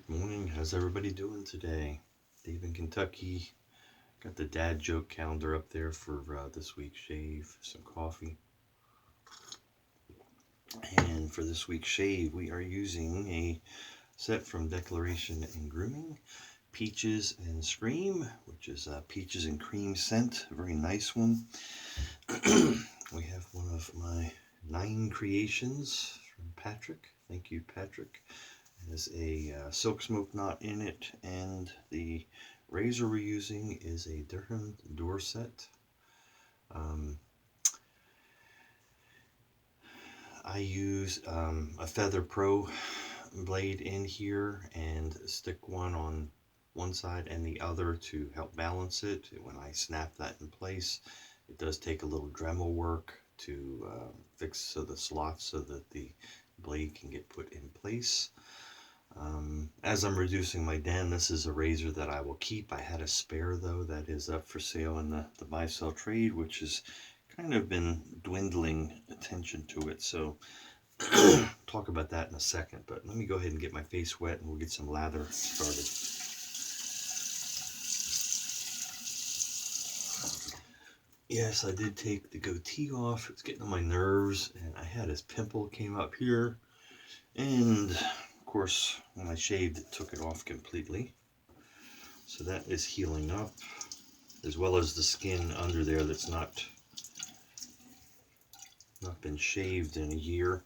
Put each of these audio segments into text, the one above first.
Good morning. How's everybody doing today? Dave in Kentucky. Got the dad joke calendar up there for this week's shave, some coffee. And for this week's shave, we are using a set from Declaration and Grooming, Peaches and Scream, which is a peaches and cream scent, a very nice one. We have one of my Nein creations from Patrick. Thank you, Patrick. Has a silk smoke knot in it, and the razor we're using is a Durham Dorset. I use a Feather Pro blade in here and stick one on one side and the other to help balance it. When I snap that in place, it does take a little Dremel work to fix the slots so that the blade can get put in place. As I'm reducing my den, this is a razor that I will keep. I had a spare though that is up for sale in the buy sell trade, which has kind of been dwindling attention to it. So talk about that in a second, but let me go ahead and get my face wet and we'll get some lather started. Yes, I did take the goatee off. It's getting on my nerves, and I had this pimple came up here, and of course when I shaved it took it off completely. So that is healing up, as well as the skin under there that's not been shaved in a year.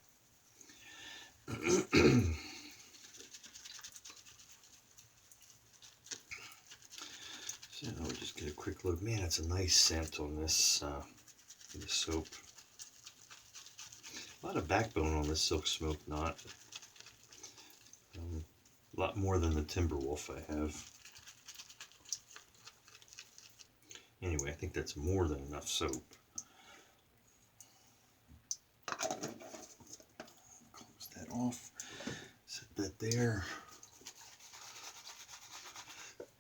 So I'll just get a quick look. Man, it's a nice scent on this soap. A lot of backbone on this silk smoke knot. A lot more than the Timberwolf I have. Anyway, I think that's more than enough soap. Close that off. Set that there.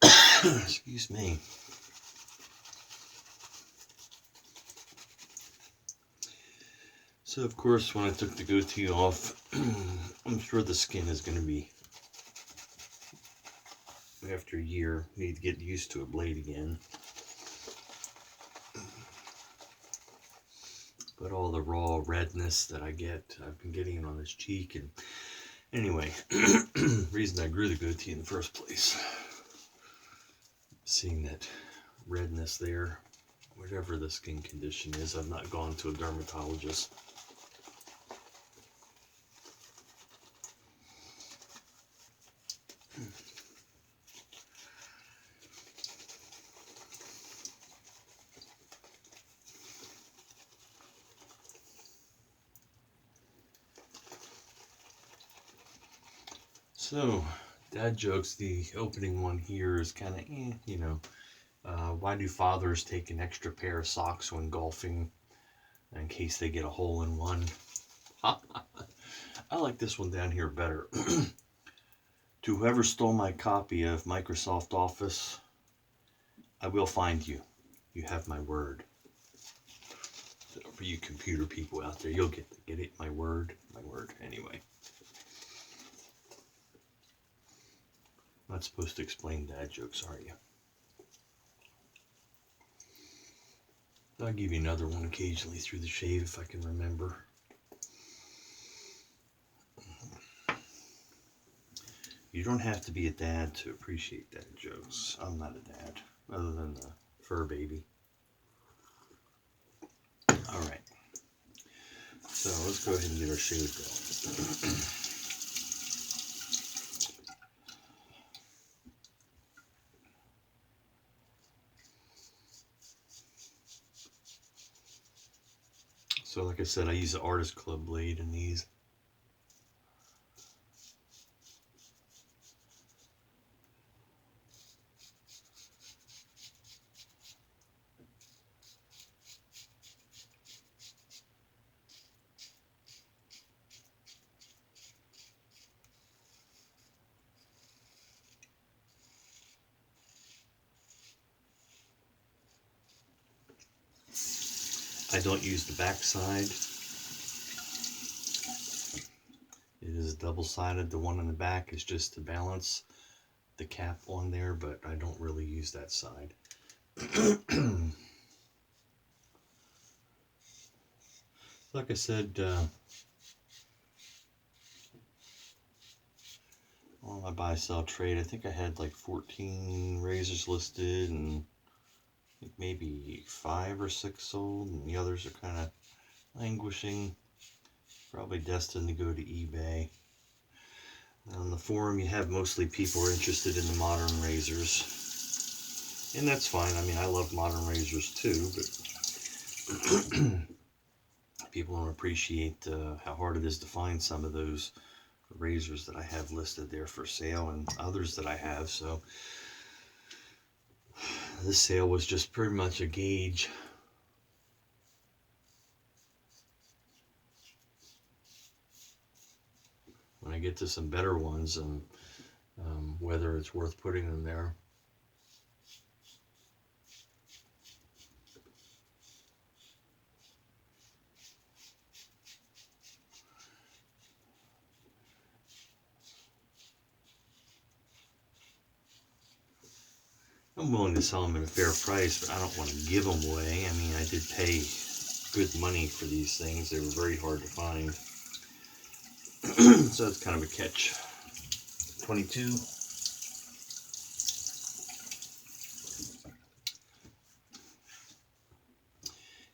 Excuse me. So of course when I took the goatee off, I'm sure the skin is going to be, after a year, need to get used to a blade again. But all the raw redness that I get, I've been getting it on this cheek. And anyway, reason I grew the goatee in the first place, seeing that redness there, whatever the skin condition is. I've not gone to a dermatologist. So, dad jokes, the opening one here is kind of, why do fathers take an extra pair of socks when golfing in case they get a hole in one? I like this one down here better. To whoever stole my copy of Microsoft Office, I will find you. You have my word. So for you computer people out there, you'll get it. My word. Anyway. Not supposed to explain dad jokes, are you? I'll give you another one occasionally through the shave if I can remember. You don't have to be a dad to appreciate dad jokes. I'm not a dad, other than the fur baby. Alright. So let's go ahead and get our shave going. So like I said, I use the Artist Club blade in these. I don't use the back side. It is double-sided. The one in the back is just to balance the cap on there, but I don't really use that side. Like I said, on my buy-sell trade, I think I had like 14 razors listed, and I think maybe 5 or 6 sold, and the others are kind of languishing, probably destined to go to eBay. On the forum, you have mostly people who are interested in the modern razors, and that's fine. I mean, I love modern razors too, but people don't appreciate how hard it is to find some of those razors that I have listed there for sale, and others that I have. So this sale was just pretty much a gauge. When I get to some better ones, and whether it's worth putting them there. I'm willing to sell them at a fair price, but I don't want to give them away. I mean, I did pay good money for these things. They were very hard to find. So it's kind of a catch. 22.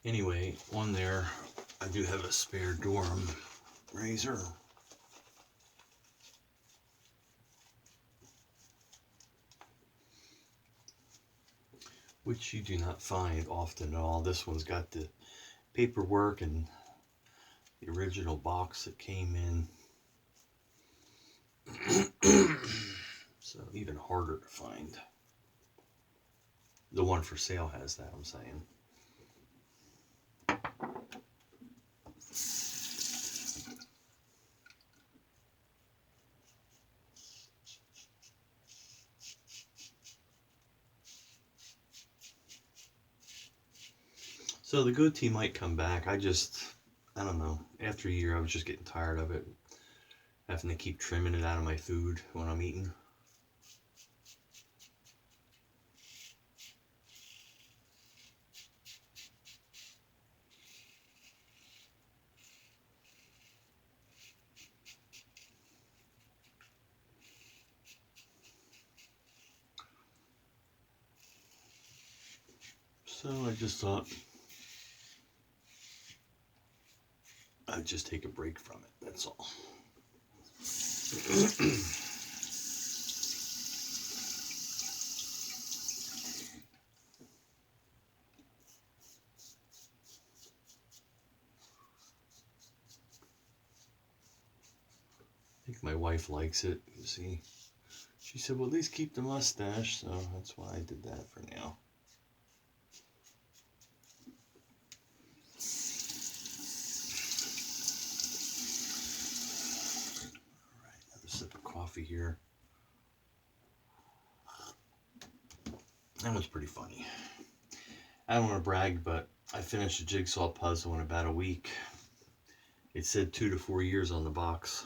Anyway, on there, I do have a spare Durham razor. Which you do not find often at all. This one's got the paperwork and the original box that came in. So even harder to find. The one for sale has that, I'm saying. So the goatee might come back. I don't know. After a year, I was just getting tired of it. Having to keep trimming it out of my food when I'm eating. So I just thought I'd just take a break from it, that's all. I think my wife likes it, you see. She said, well, at least keep the mustache, so that's why I did that for now. Alright, another sip of coffee here. That one's pretty funny. I don't want to brag, but I finished a jigsaw puzzle in about a week. It said 2 to 4 years on the box.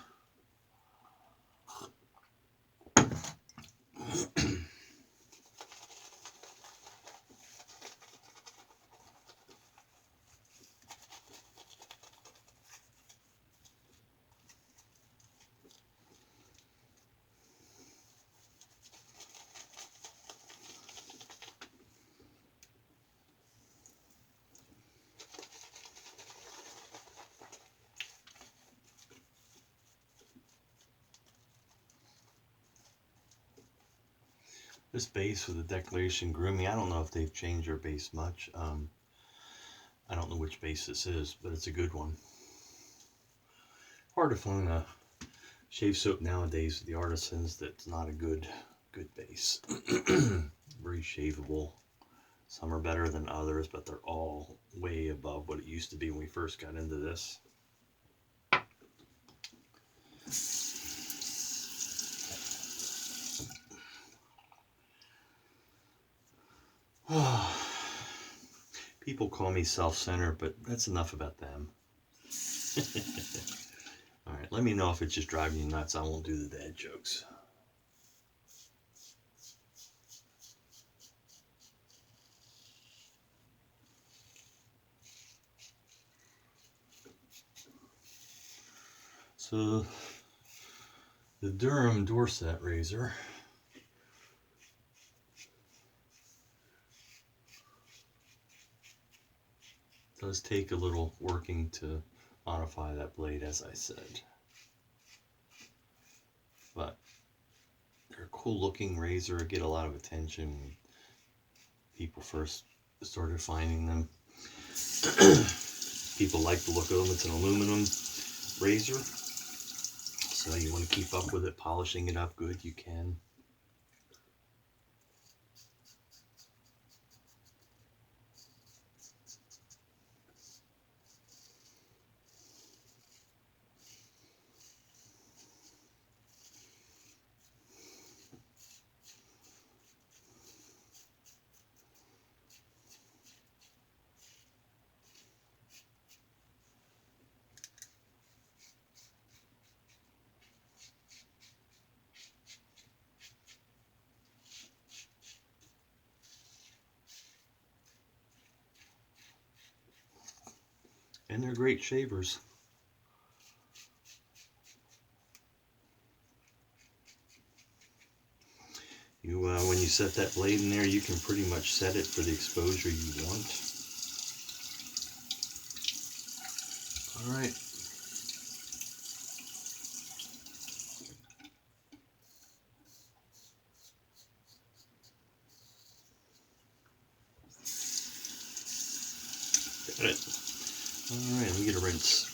This base with the Declaration Grooming, I don't know if they've changed their base much. I don't know which base this is, but it's a good one. Hard to find a shave soap nowadays with the Artisans that's not a good base. Very shaveable. Some are better than others, but they're all way above what it used to be when we first got into this. People call me self-centered, but that's enough about them. All right, Let me know if it's just driving you nuts. I won't do the dad jokes. So the Durham Dorset razor does take a little working to modify that blade, as I said. But they're a cool looking razor, get a lot of attention when people first started finding them. People like the look of them. It's an aluminum razor, so you want to keep up with it, polishing it up good, you can. And they're great shavers. When you set that blade in there, you can pretty much set it for the exposure you want. All right. Got it. All right, let me get a rinse.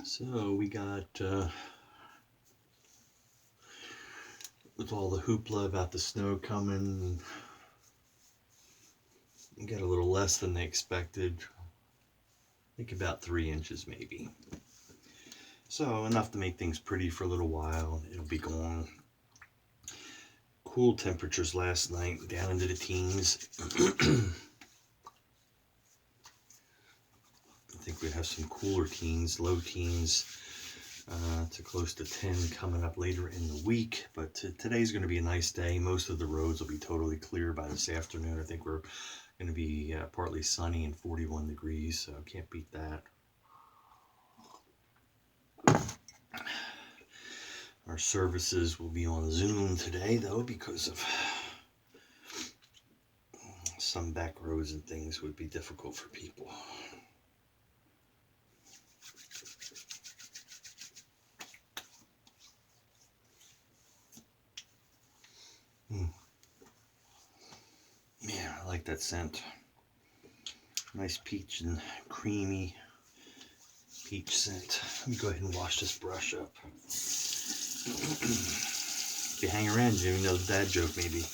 So we got, with all the hoopla about the snow coming, we got a little less than they expected. I think about 3 inches maybe. So enough to make things pretty for a little while. It'll be gone. Cool temperatures last night, down into the teens. I think we have some cooler teens, low teens, to close to 10 coming up later in the week. But today's going to be a nice day. Most of the roads will be totally clear by this afternoon. I think we're going to be partly sunny and 41 degrees, so can't beat that. Our services will be on Zoom today, though, because of some back roads and things would be difficult for people. Yeah, I like that scent. Nice peach and creamy peach scent. Let me go ahead and wash this brush up. If you hang around, you know the dad joke maybe.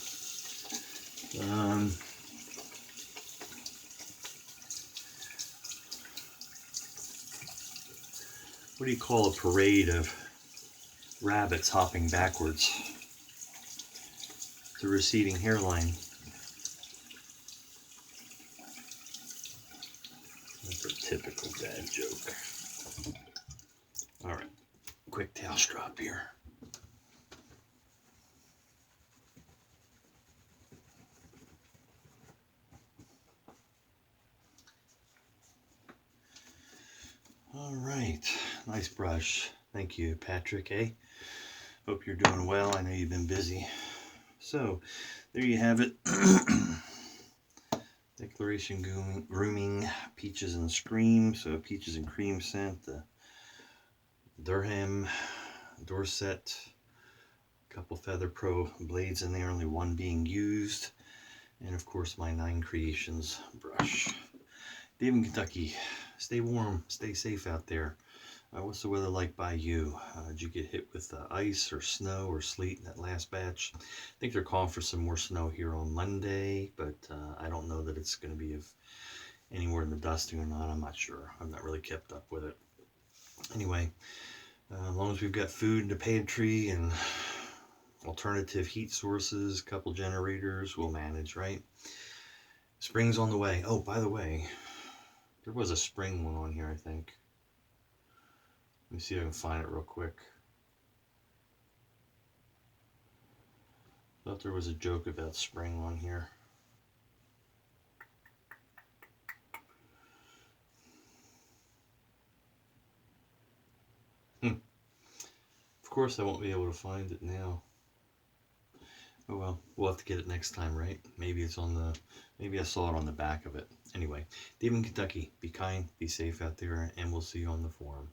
What do you call a parade of rabbits hopping backwards? The receding hairline. That's a typical dad joke. All right, quick tail strap here. All right, nice brush. Thank you, Patrick. Hope you're doing well. I know you've been busy. So, there you have it. Declaration Grooming, Peaches and Scream. So, Peaches and Cream scent. The Durham Dorset. A couple Feather Pro blades in there, only one being used. And, of course, my Nein Creations brush. Dave in Kentucky. Stay warm, stay safe out there. What's the weather like by you? Did you get hit with ice or snow or sleet in that last batch? I think they're calling for some more snow here on Monday, but I don't know that it's going to be of any more than the dusting or not. I'm not sure. I've not really kept up with it. Anyway, as long as we've got food in the pantry and Alternative heat sources, couple generators, we'll manage, right? Spring's on the way. Oh, by the way, there was a spring one on here, I think. Let me see if I can find it real quick. Thought there was a joke about spring on here. Of course I won't be able to find it now. Oh well, we'll have to get it next time, right? Maybe it's on the, maybe I saw it on the back of it. Anyway, Dave in Kentucky, be kind, be safe out there, and we'll see you on the forum.